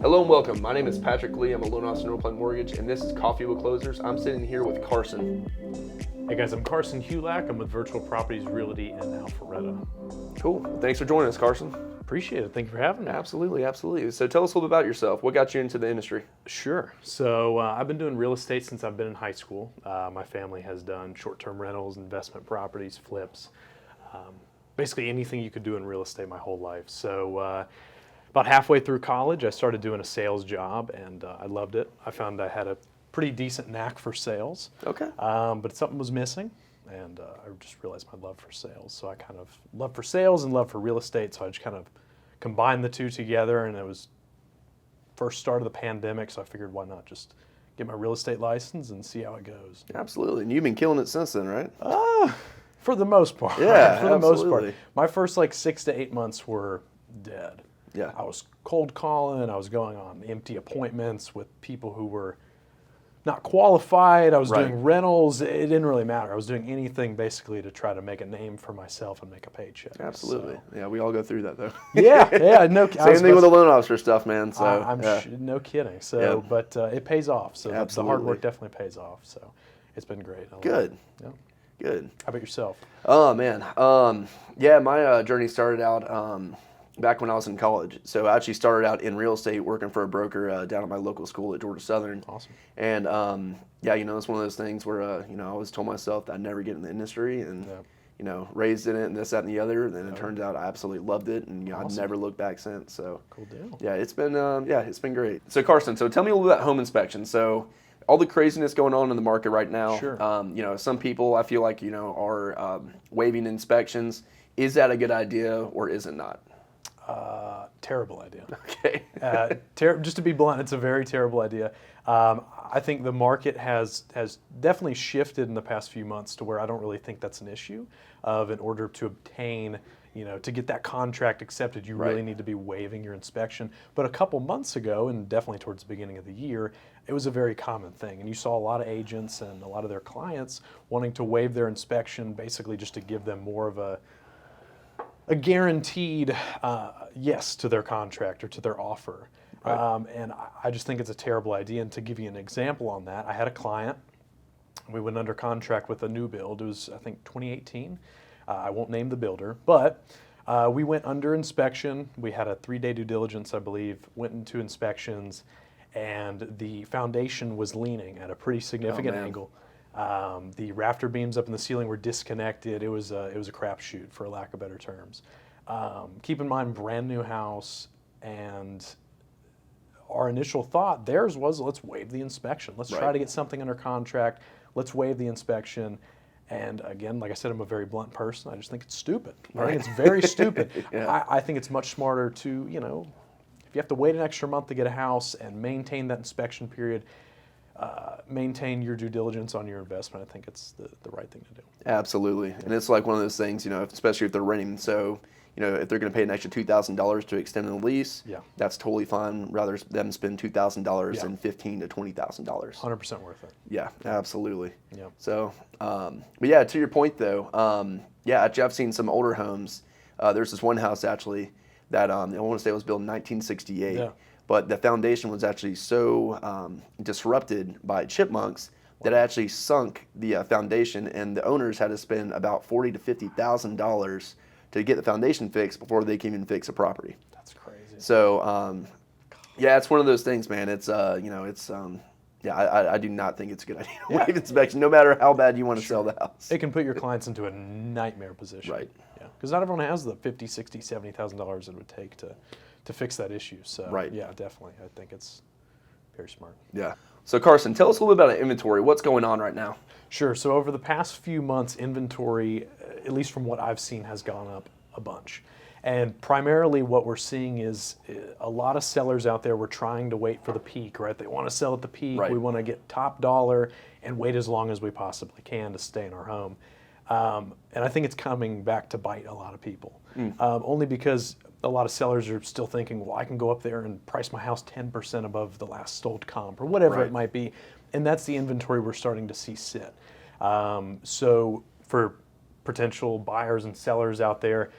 Hello and welcome. My name is Patrick.lee. I'm a loan officer at Northpoint Mortgage, and this is Coffee with Closers. I'm sitting here with Carson. Hey guys, I'm Carson Hulak. I'm with Virtual Properties Realty in Alpharetta. Cool. Thanks for joining us, Carson. Appreciate it. Thank you for having me. Absolutely, absolutely. So tell us a little bit about yourself. What got you into the industry? Sure. So I've been doing real estate since I've been in high school. My family has done short-term rentals, investment properties, flips, basically anything you could do in real estate my whole life. So about halfway through college, I started doing a sales job, and I loved it. I found I had a pretty decent knack for sales. Okay. But something was missing, and I just realized my love for sales. So I kind of love for sales and love for real estate, so I just kind of combined the two together, and it was first start of the pandemic, so I figured why not just get my real estate license and see how it goes. Absolutely. And you've been killing it since then, right? For the most part. Yeah, For the most absolutely. part. My first 6 to 8 months were dead. Yeah. I was cold calling, I was going on empty appointments with people who were not qualified. I was Right. doing rentals. It didn't really matter. I was doing anything basically to try to make a name for myself and make a paycheck. Absolutely. So, Yeah, we all go through that, though. yeah, no. Same thing with the loan officer stuff, man. So I'm yeah. no kidding. So, Yeah. But it pays off. So the hard Absolutely. work definitely pays off. So it's been great. I love Good. it. Yeah. Good. How about yourself? Oh, man. Yeah, my journey started out back when I was in college. So I actually started out in real estate working for a broker down at my local school at Georgia Southern. Awesome. And yeah, it's one of those things where, I always told myself that I'd never get in the industry and, Yeah. raised in it and this, that, and the other. And then it turns out I absolutely loved it. And, I've Awesome. never looked back since. So Cool deal. yeah, it's been great. So Carson, tell me a little bit about home inspection. So all the craziness going on in the market right now. Sure. Some people I feel like, are waiving inspections. Is that a good idea or is it not? Terrible idea. Okay. Just to be blunt, it's a very terrible idea. I think the market has definitely shifted in the past few months to where I don't really think that's an issue. In order to obtain, to get that contract accepted, you really Right. need to be waiving your inspection. But a couple months ago, and definitely towards the beginning of the year, it was a very common thing. And you saw a lot of agents and a lot of their clients wanting to waive their inspection, basically just to give them more of a guaranteed yes to their contract or to their offer. Right. And I just think it's a terrible idea. And to give you an example on that, I had a client. We went under contract with a new build. It was, I think, 2018. I won't name the builder, but we went under inspection. We had a 3-day due diligence, I believe, went into inspections, and the foundation was leaning at a pretty significant man. angle. The rafter beams up in the ceiling were disconnected. It was a crapshoot, for lack of better terms. Keep in mind, brand new house, and our initial thought, theirs was, let's waive the inspection. Let's try Right. to get something under contract. Let's waive the inspection. And again, like I said, I'm a very blunt person. I just think it's stupid. I think it's very stupid. Yeah. I think it's much smarter to, if you have to wait an extra month to get a house and maintain that inspection period, maintain your due diligence on your investment. I think it's the right thing to do. Absolutely. And it's like one of those things, especially if they're renting. So, if they're going to pay an extra $2,000 to extend the lease, Yeah. that's totally fine. Rather them spend $2,000 Yeah. than $15,000 to $20,000. 100% worth it. Yeah, absolutely. Yeah. So, but yeah, to your point though, yeah, actually I've seen some older homes. There's this one house actually that I want to say it was built in 1968, Yeah. but the foundation was actually so disrupted by chipmunks that it actually sunk the foundation, and the owners had to spend about $40,000 to $50,000 to get the foundation fixed before they can even fix a property. That's crazy. So, yeah, it's one of those things, man. It's, yeah, I do not think it's a good idea to waive inspection, no matter how bad you want to sell the house. It can put your clients into a nightmare position. Right. Yeah. Because not everyone has the $50,000, $60,000, $70,000 it would take to fix that issue. So Right. yeah, definitely. I think it's very smart. Yeah. So Carson, tell us a little bit about inventory. What's going on right now? Sure. So over the past few months, inventory, at least from what I've seen, has gone up a bunch. And primarily what we're seeing is a lot of sellers out there were trying to wait for the peak, right? They want to sell at the peak. Right. We want to get top dollar and wait as long as we possibly can to stay in our home. And I think it's coming back to bite a lot of people. Only because a lot of sellers are still thinking, well, I can go up there and price my house 10% above the last sold comp or whatever Right. it might be. And that's the inventory we're starting to see sit. So for potential buyers and sellers out there,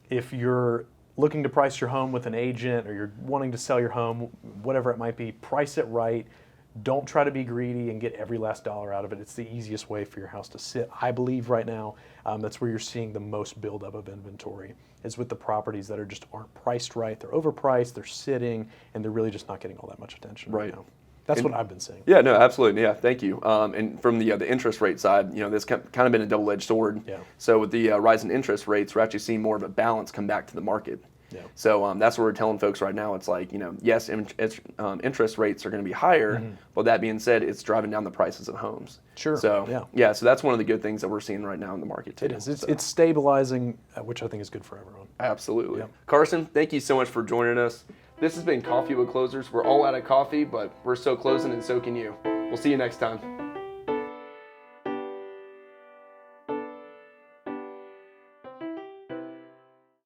if you're looking to price your home with an agent, or you're wanting to sell your home, whatever it might be, price it right. Don't try to be greedy and get every last dollar out of it. It's the easiest way for your house to sit, I believe, right now. That's where you're seeing the most buildup of inventory, is with the properties that aren't priced right. They're overpriced, they're sitting, and they're really just not getting all that much attention right now. That's what I've been seeing. Yeah, no, absolutely. Yeah, thank you. And from the interest rate side, this kind of been a double-edged sword. Yeah. So with the rise in interest rates, we're actually seeing more of a balance come back to the market. Yeah. So that's what we're telling folks right now. It's like, yes, interest rates are going to be higher, but that being said, it's driving down the prices of homes. Sure. So yeah, so that's one of the good things that we're seeing right now in the market too. It is. It's stabilizing, which I think is good for everyone. Absolutely. Yeah. Carson, thank you so much for joining us. This has been Coffee with Closers. We're all out of coffee, but we're so closing and so can you. We'll see you next time.